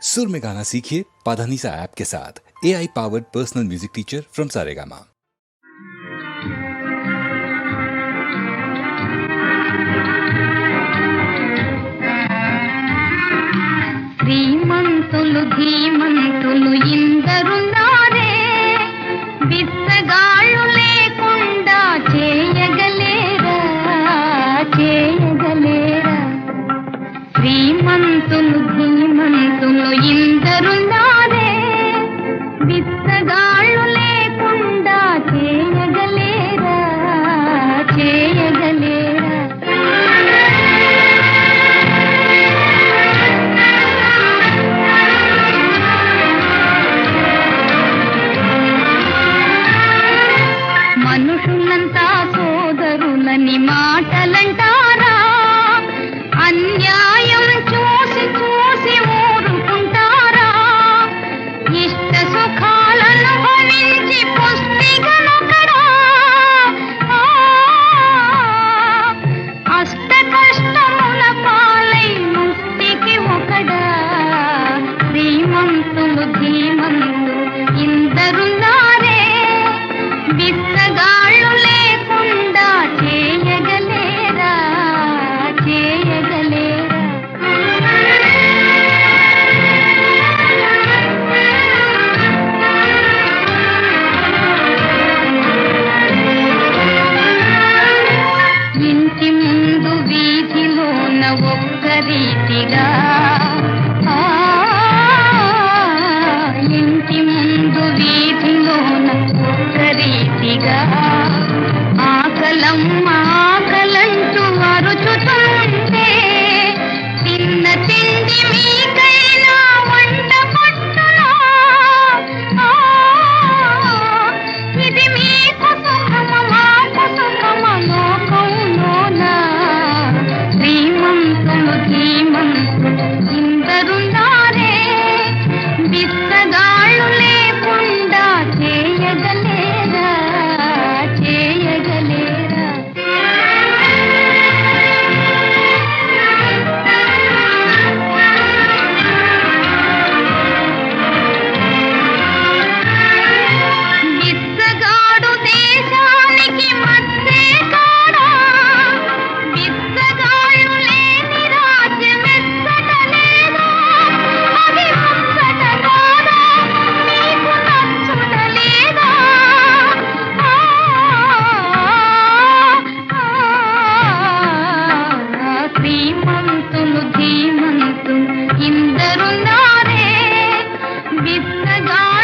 सुर में गाना सीखिए पाधानीसा ऐप के साथ। AI powered personal music teacher from Saregama. శ్రీమంతులు ధీమంతులు ఇందరున్నారే, బిచ్చగాళ్ళు లేకుండా చేయగలేరా చేయగలేరా. శ్రీమంతులు ధీమంతులు ఇందరున్నారే, బిచ్చగాళ్ళు లేకుండా చేయగలేరా చేయగలేరా. మనుషులంతా సోదరులని మాటలంటారా, అన్యాయం చూసి చూసి ఊరుకుంటారా. ఇష్ట సుఖాలను భవించి పుష్టిగనొకడా, అష్ట కష్టముల పాలై ముక్తికి ఒకడా. శ్రీమంతులు ధీమంతులు ఇందరున్నారే, బిచ్చగాళ్ళు లేకుండా చేయగలేరా చేయగలేరా. ఇంటి ముందు వీధిలోన ఒక్క రీతిగా, ఇంటి ముందు వీధిలోన ఒక్క రీతిగా, ఆకలమ్మ ఆకలంటూ అరుచుతుంటే, తిన్న తిండి మీకైనా వంట పట్టునా. ఇది మీకు సుఖమ మాకు సుఖమ లోకంలోనా. శ్రీమంతులు ధీమంతులు ఇందరున్నారే, బిచ్చగాళ్ళు లేకుండా చేయగలేరా చేయగలేరా. బిచ్చగాడు దేశానికి మధ్యే కాడా, బిచ్చగాళ్ళు లేని రాజ్యం ఎచ్చటలేదా. అది ముచ్చట కాదా, మీకు నచ్చుటలేదా. శ్రీమంతులు ధీమంతులు ఇందరున్నారే, బిచ్చగాళ్ళు